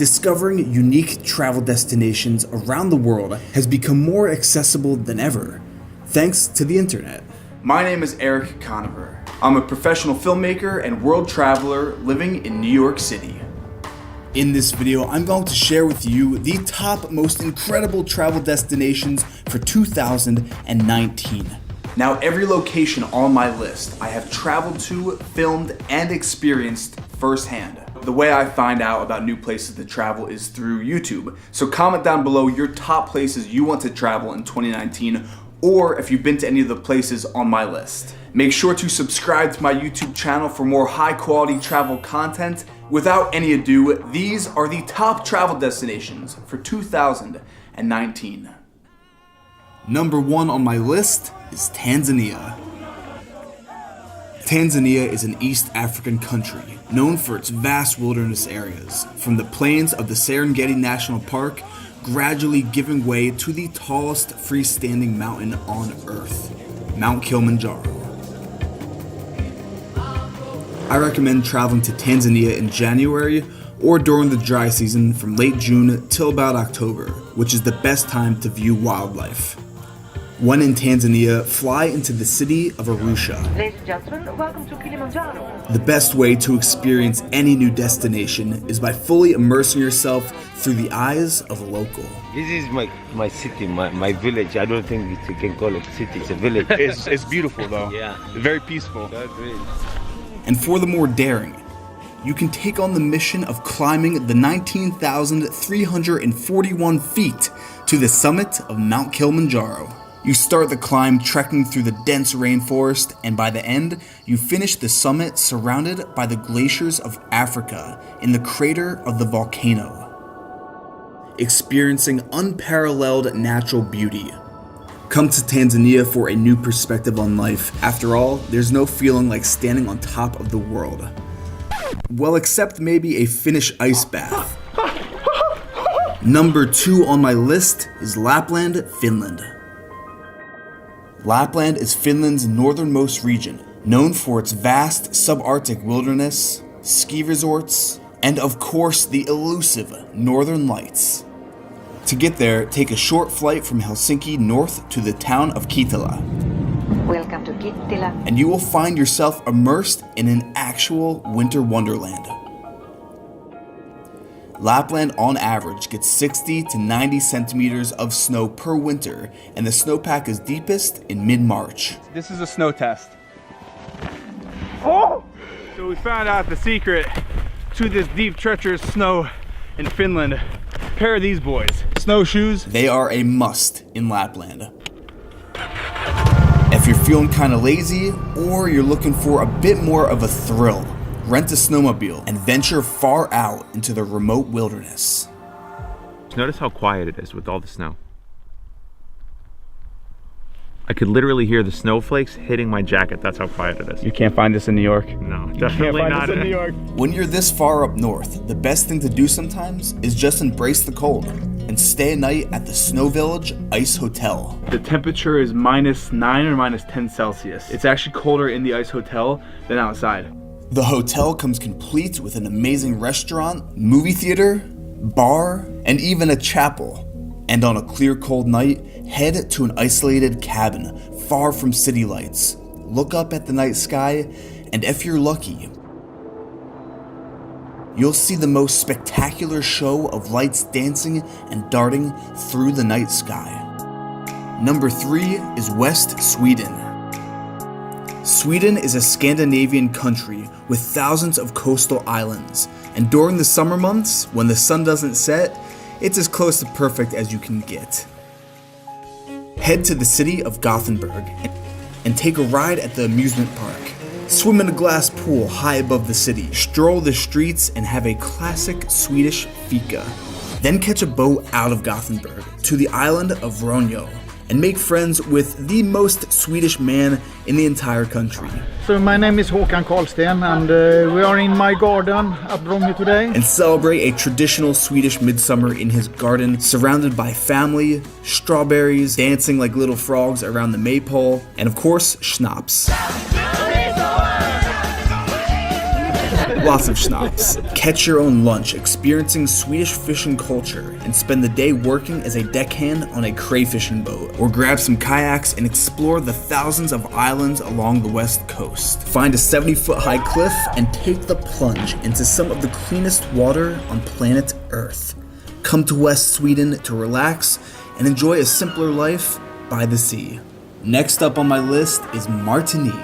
discovering unique travel destinations around the world has become more accessible than ever, thanks to the internet. My name is Eric Conover. I'm a professional filmmaker and world traveler living in New York City. In this video, I'm going to share with you the top most incredible travel destinations for 2019. Now, every location on my list I have traveled to, filmed, and experienced firsthand. The way I find out about new places to travel is through YouTube. So comment down below your top places you want to travel in 2019, or if you've been to any of the places on my list. Make sure to subscribe to my YouTube channel for more high quality travel content. Without any ado, these are the top travel destinations for 2019. Number 1 on my list is Tanzania. Tanzania is an East African country known for its vast wilderness areas, from the plains of the Serengeti National Park gradually giving way to the tallest freestanding mountain on Earth, Mount Kilimanjaro. I recommend traveling to Tanzania in January or during the dry season from late June till about October, which is the best time to view wildlife. When in Tanzania, fly into the city of Arusha. Ladies and gentlemen, welcome to Kilimanjaro. The best way to experience any new destination is by fully immersing yourself through the eyes of a local. This is my city, my village. I don't think you can call it city, it's a village. It's beautiful though. Yeah. Very peaceful. That's great. And for the more daring, you can take on the mission of climbing the 19,341 feet to the summit of Mount Kilimanjaro. You start the climb trekking through the dense rainforest, and by the end, you finish the summit surrounded by the glaciers of Africa in the crater of the volcano, experiencing unparalleled natural beauty. Come to Tanzania for a new perspective on life. After all, there's no feeling like standing on top of the world. Well, except maybe a Finnish ice bath. Number 2 on my list is Lapland, Finland. Lapland is Finland's northernmost region, known for its vast subarctic wilderness, ski resorts, and of course the elusive Northern Lights. To get there, take a short flight from Helsinki north to the town of Kittilä. Welcome to Kittilä. And you will find yourself immersed in an actual winter wonderland. Lapland on average gets 60 to 90 centimeters of snow per winter, and the snowpack is deepest in mid-March. This is a snow test. Oh! So we found out the secret to this deep, treacherous snow in Finland. A pair of these boys, snowshoes. They are a must in Lapland. If you're feeling kind of lazy, or you're looking for a bit more of a thrill, rent a snowmobile and venture far out into the remote wilderness. Notice how quiet it is with all the snow. I could literally hear the snowflakes hitting my jacket. That's how quiet it is. You can't find this in New York. No, You definitely can't not. find this in New York. When you're this far up north, the best thing to do sometimes is just embrace the cold and stay a night at the Snow Village Ice Hotel. The temperature is -9 or -10 Celsius. It's actually colder in the ice hotel than outside. The hotel comes complete with an amazing restaurant, movie theater, bar, and even a chapel. And on a clear, cold night, head to an isolated cabin far from city lights. Look up at the night sky, and if you're lucky, you'll see the most spectacular show of lights dancing and darting through the night sky. Number 3 is West Sweden. Sweden is a Scandinavian country with thousands of coastal islands, and during the summer months, when the sun doesn't set, it's as close to perfect as you can get. Head to the city of Gothenburg and take a ride at the amusement park. Swim in a glass pool high above the city, stroll the streets, and have a classic Swedish fika. Then catch a boat out of Gothenburg to the island of Ronjo and make friends with the most Swedish man in the entire country. So my name is Håkan Karlsten, and we are in my garden at Ronjo today. And celebrate a traditional Swedish midsummer in his garden, surrounded by family, strawberries, dancing like little frogs around the maypole, and of course, schnapps. Lots of schnapps. Catch your own lunch experiencing Swedish fishing culture and spend the day working as a deckhand on a crayfishing boat. Or grab some kayaks and explore the thousands of islands along the west coast. Find a 70-foot high cliff and take the plunge into some of the cleanest water on planet Earth. Come to West Sweden to relax and enjoy a simpler life by the sea. Next up on my list is Martinique.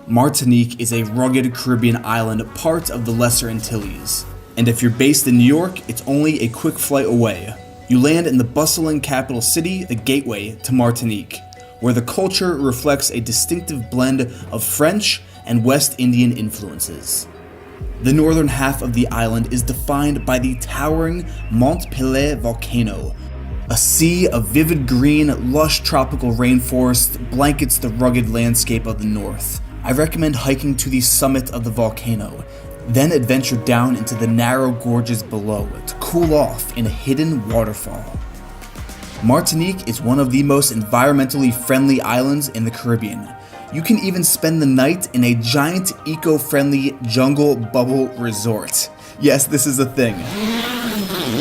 Martinique is a rugged Caribbean island, part of the Lesser Antilles. And if you're based in New York, it's only a quick flight away. You land in the bustling capital city, the gateway to Martinique, where the culture reflects a distinctive blend of French and West Indian influences. The northern half of the island is defined by the towering Mont Pelée volcano. A sea of vivid green, lush tropical rainforest blankets the rugged landscape of the north. I recommend hiking to the summit of the volcano, then adventure down into the narrow gorges below to cool off in a hidden waterfall. Martinique is one of the most environmentally friendly islands in the Caribbean. You can even spend the night in a giant eco-friendly jungle bubble resort. Yes, this is a thing.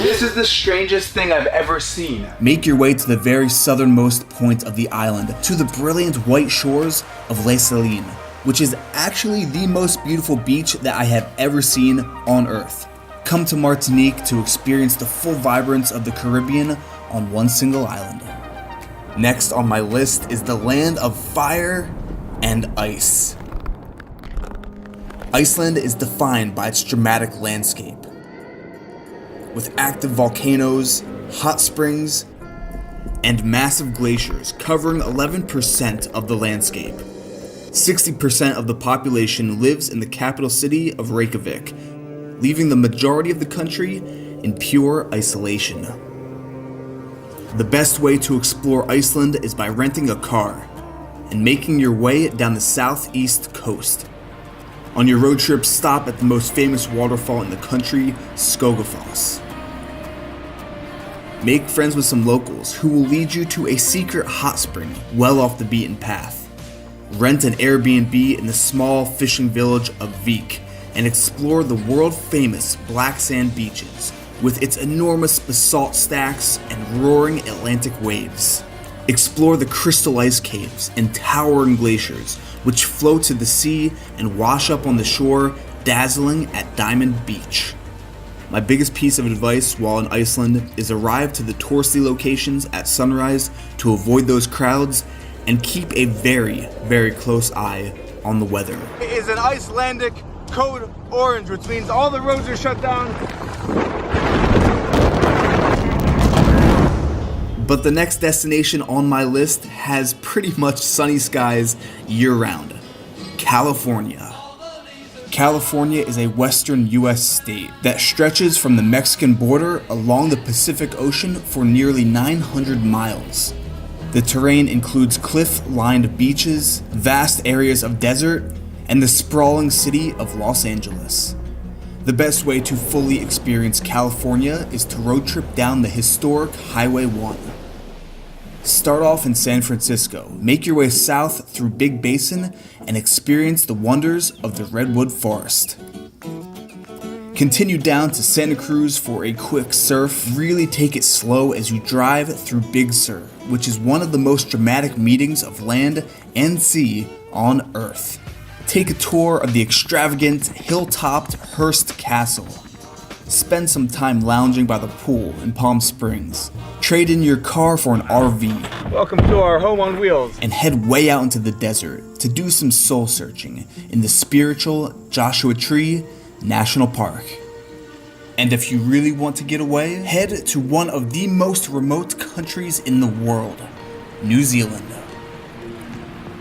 This is the strangest thing I've ever seen. Make your way to the very southernmost point of the island, to the brilliant white shores of Les Salines, which is actually the most beautiful beach that I have ever seen on Earth. Come to Martinique to experience the full vibrance of the Caribbean on one single island. Next on my list is the land of fire and ice. Iceland is defined by its dramatic landscape, with active volcanoes, hot springs, and massive glaciers covering 11% of the landscape. 60% of the population lives in the capital city of Reykjavik, leaving the majority of the country in pure isolation. The best way to explore Iceland is by renting a car and making your way down the southeast coast. On your road trip, stop at the most famous waterfall in the country, Skogafoss. Make friends with some locals who will lead you to a secret hot spring well off the beaten path. Rent an Airbnb in the small fishing village of Vik and explore the world-famous black sand beaches with its enormous basalt stacks and roaring Atlantic waves. Explore the crystal ice caves and towering glaciers which flow to the sea and wash up on the shore, dazzling at Diamond Beach. My biggest piece of advice while in Iceland is arrive to the touristy locations at sunrise to avoid those crowds and keep a very, very close eye on the weather. It is an Icelandic code orange, which means all the roads are shut down. But the next destination on my list has pretty much sunny skies year-round. California. California is a western U.S. state that stretches from the Mexican border along the Pacific Ocean for nearly 900 miles. The terrain includes cliff-lined beaches, vast areas of desert, and the sprawling city of Los Angeles. The best way to fully experience California is to road trip down the historic Highway 1. Start off in San Francisco, make your way south through Big Basin, and experience the wonders of the Redwood Forest. Continue down to Santa Cruz for a quick surf. Really take it slow as you drive through Big Sur, which is one of the most dramatic meetings of land and sea on Earth. Take a tour of the extravagant, hill-topped Hearst Castle. Spend some time lounging by the pool in Palm Springs. Trade in your car for an RV. Welcome to our home on wheels. And head way out into the desert to do some soul searching in the spiritual Joshua Tree National Park. And if you really want to get away, head to one of the most remote countries in the world, New Zealand.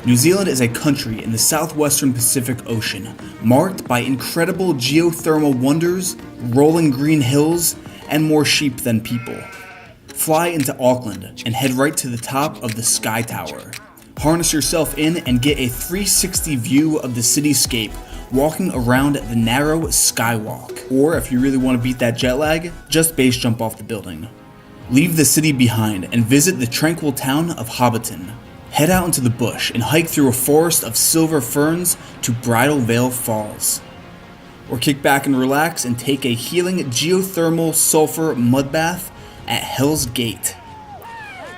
New Zealand is a country in the southwestern Pacific Ocean, marked by incredible geothermal wonders, rolling green hills, and more sheep than people. Fly into Auckland and head right to the top of the Sky Tower. Harness yourself in and get a 360 view of the cityscape, walking around the narrow Skywalk. Or if you really want to beat that jet lag, just base jump off the building. Leave the city behind and visit the tranquil town of Hobbiton. Head out into the bush and hike through a forest of silver ferns to Bridal Veil Falls. Or kick back and relax and take a healing geothermal sulfur mud bath at Hell's Gate.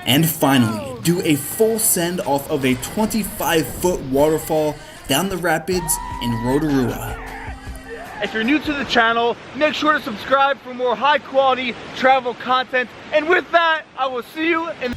And finally, do a full send off of a 25-foot waterfall down the rapids in Rotorua. If you're new to the channel, make sure to subscribe for more high quality travel content. And with that, I will see you in